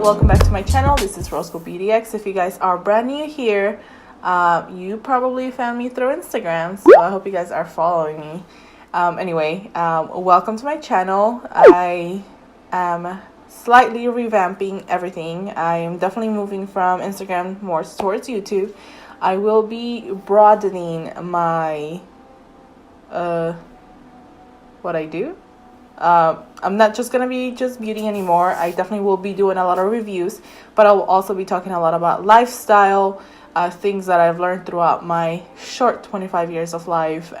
welcome back to my channel. This is Roscoe BDX. If you guys are brand new here, you probably found me through Instagram, so I hope you guys are following me. Welcome to my channel. I am slightly revamping everything. I am definitely moving from Instagram more towards YouTube. I will be broadening my what I do. I'm not just gonna be just beauty anymore. I definitely will be doing a lot of reviews, but I will also be talking a lot about lifestyle, things that I've learned throughout my short 25 years of life,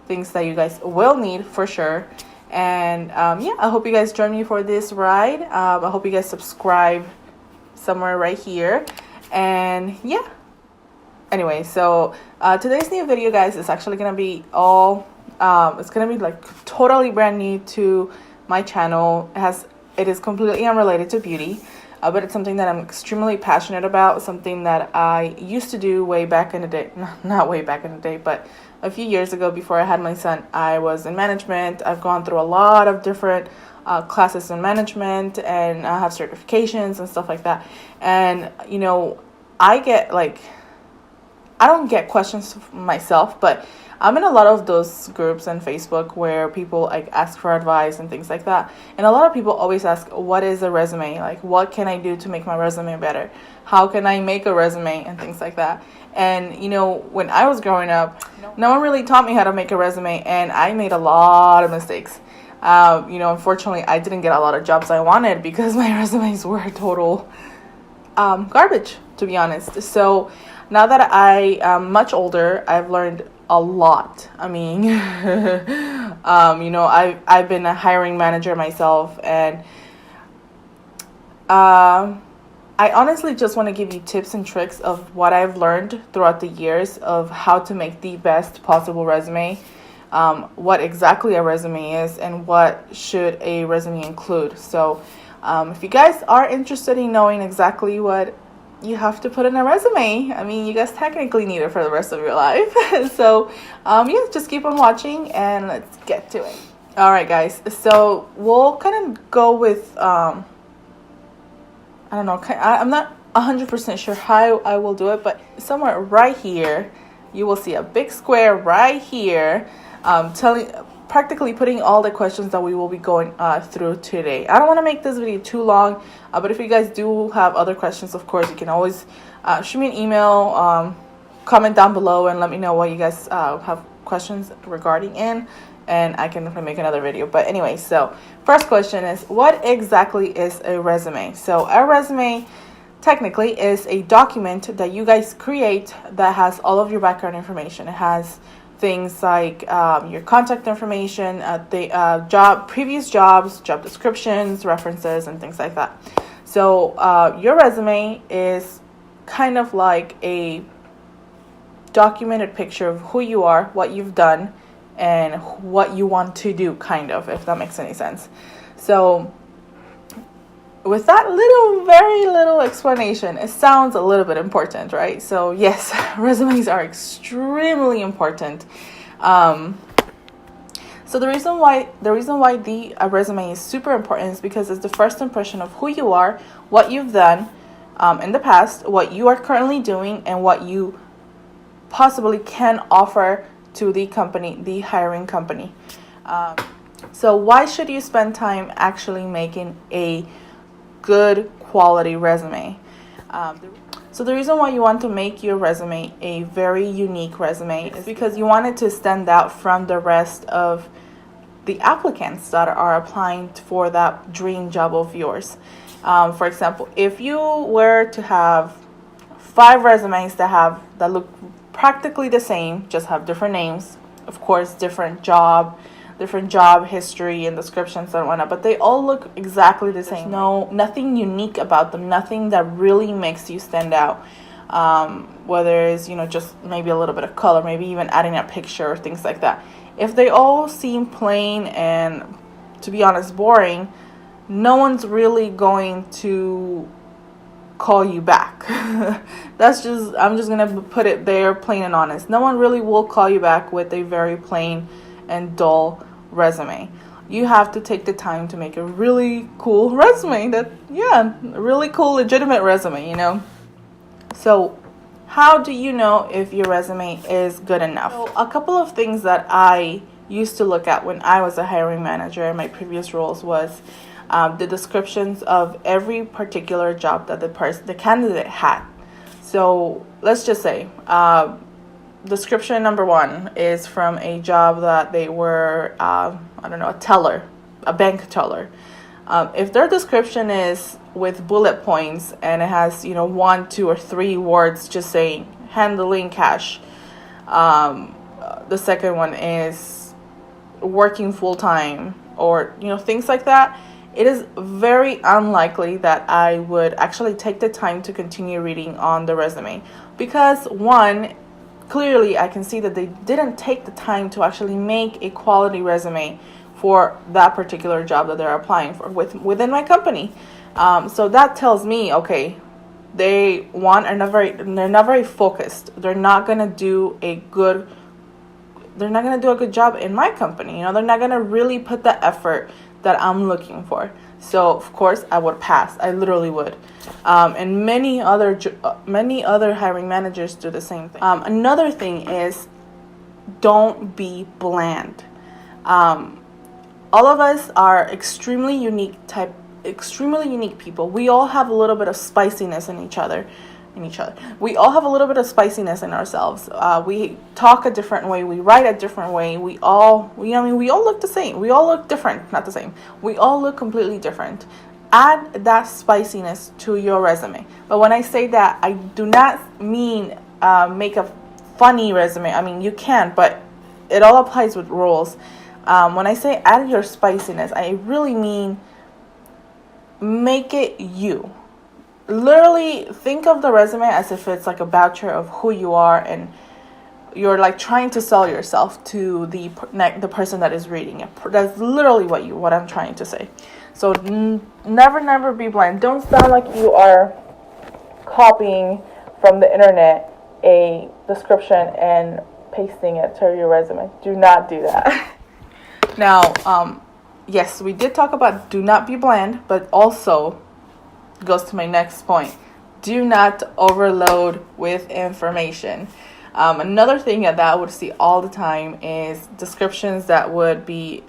things that you guys will need for sure. And I hope you guys join me for this ride. I hope you guys subscribe somewhere right here. And yeah, anyway, so today's new video, guys, is actually gonna be all it's gonna be like totally brand new to my channel. It is completely unrelated to beauty, but it's something that I'm extremely passionate about, something that I used to do way back in the day. Not way back in the day, but a few years ago before I had my son. I was in management. I've gone through a lot of different classes in management, and I have certifications and stuff like that. And you know, I don't get questions myself, but I'm in a lot of those groups on Facebook where people like ask for advice and things like that. And a lot of people always ask, what is a resume? Like, what can I do to make my resume better? How can I make a resume and things like that? And, you know, when I was growing up, no one really taught me how to make a resume, and I made a lot of mistakes. Unfortunately, I didn't get a lot of jobs I wanted because my resumes were total garbage, to be honest. So now that I am much older, I've learned a lot. I mean, I've been a hiring manager myself, and I honestly just want to give you tips and tricks of what I've learned throughout the years of how to make the best possible resume, what exactly a resume is, and what should a resume include. So if you guys are interested in knowing exactly what you have to put in a resume, I mean, you guys technically need it for the rest of your life. So just keep on watching and let's get to it. All right, guys, so we'll kind of go with I'm not 100% sure how I will do it, but somewhere right here you will see a big square right here, practically putting all the questions that we will be going through today. I don't want to make this video too long, but if you guys do have other questions, of course, you can always shoot me an email, comment down below, and let me know what you guys have questions regarding and I can definitely make another video. But anyway, so first question is, what exactly is a resume? So a resume technically is a document that you guys create that has all of your background information. It has things like your contact information, previous jobs, job descriptions, references, and things like that. So your resume is kind of like a documented picture of who you are, what you've done, and what you want to do, kind of, if that makes any sense. So with that very little explanation, it sounds a little bit important, right? So yes, resumes are extremely important. So the reason why the resume is super important is because it's the first impression of who you are, what you've done in the past, what you are currently doing, and what you possibly can offer to the company, the hiring company. So why should you spend time actually making a good quality resume? So the reason why you want to make your resume a very unique resume is because you want it to stand out from the rest of the applicants that are applying for that dream job of yours. For example, if you were to have 5 resumes that look practically the same, just have different names, of course, different job history and descriptions and whatnot, but they all look exactly the same. Nothing unique about them, nothing that really makes you stand out. Whether it's, just maybe a little bit of color, maybe even adding a picture or things like that. If they all seem plain and, to be honest, boring, no one's really going to call you back. I'm just gonna put it there, plain and honest. No one really will call you back with a very plain and dull resume. you have to take the time to make a really cool resume. A really cool, legitimate resume, you know. So how do you know if your resume is good enough? So a couple of things that I used to look at when I was a hiring manager in my previous roles was the descriptions of every particular job that the candidate had. So let's just say description number 1 is from a job that they were, a teller, a bank teller. If their description is with bullet points and it has, 1, 2, or 3 words just saying handling cash, the second one is working full-time, or, things like that, it is very unlikely that I would actually take the time to continue reading on the resume. Because one, clearly I can see that they didn't take the time to actually make a quality resume for that particular job that they're applying for within my company. So that tells me, okay, they're not very focused. They're not gonna do a good job in my company. They're not gonna really put the effort that I'm looking for. So of course I would pass. I literally would. And many other hiring managers do the same thing. Another thing is, don't be bland. All of us are extremely unique people. We all have a little bit of spiciness in each other. We all have a little bit of spiciness in ourselves. We talk a different way. We write a different way. We all look the same. We all look different, not the same. We all look completely different. Add that spiciness to your resume. But when I say that, I do not mean make a funny resume. I mean, you can, but it all applies with roles. When I say add your spiciness, I really mean make it you. Literally think of the resume as if it's like a voucher of who you are, and you're like trying to sell yourself to the person that is reading it. That's literally what I'm trying to say. So never be bland. Don't sound like you are copying from the internet a description and pasting it to your resume. Do not do that. Now, yes, we did talk about do not be bland, but also goes to my next point. Do not overload with information. Another thing that I would see all the time is descriptions that would be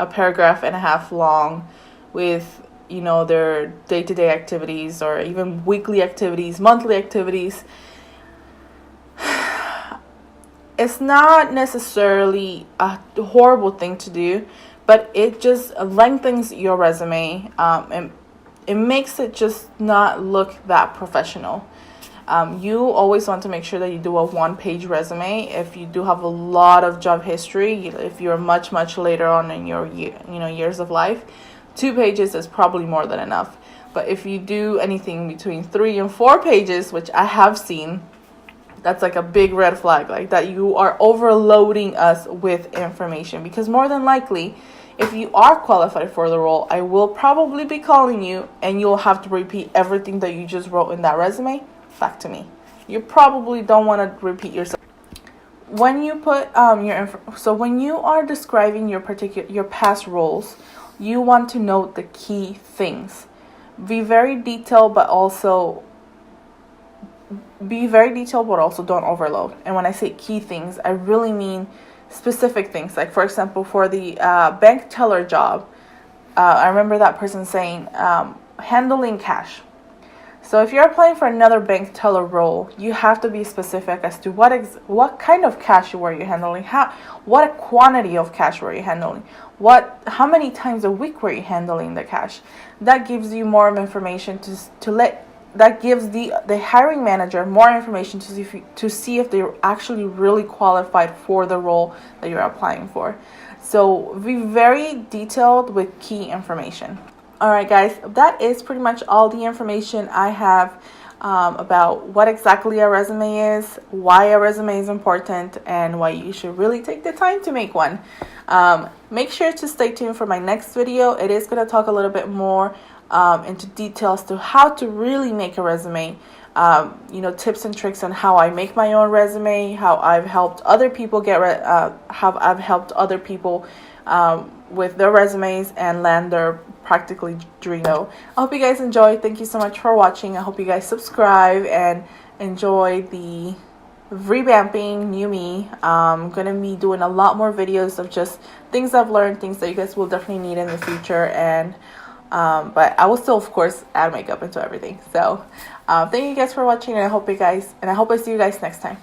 a paragraph and a half long with, their day-to-day activities, or even weekly activities, monthly activities. It's not necessarily a horrible thing to do, but it just lengthens your resume, and it makes it just not look that professional. You always want to make sure that you do a 1-page resume. If you do have a lot of job history, if you're much later on in your years of life, 2 pages is probably more than enough. But if you do anything between 3 and 4 pages, which I have seen, that's like a big red flag, like that you are overloading us with information. Because more than likely, if you are qualified for the role, I will probably be calling you, and you'll have to repeat everything that you just wrote in that resume back to me. You probably don't want to repeat yourself. When you put when you are describing your past roles, you want to note the key things. Be very detailed, but also don't overload. And when I say key things, I really mean specific things. Like, for example, for the bank teller job, I remember that person saying handling cash. So if you're applying for another bank teller role, you have to be specific as to what kind of cash were you handling, what quantity of cash were you handling, how many times a week were you handling the cash. That gives you more information that gives the hiring manager more information to see if they're actually really qualified for the role that you're applying for. So be very detailed with key information. All right, guys, that is pretty much all the information I have about what exactly a resume is, why a resume is important, and why you should really take the time to make one. Make sure to stay tuned for my next video. It is going to talk a little bit more into details to how to really make a resume. tips and tricks on how I make my own resume, how I've helped other people how I've helped other people with their resumes and land their practically dream. So I hope you guys enjoy. Thank you so much for watching. I hope you guys subscribe and enjoy the revamping new me. I'm gonna be doing a lot more videos of just things I've learned, things that you guys will definitely need in the future, and but I will still, of course, add makeup into everything. So thank you guys for watching, and I hope I see you guys next time.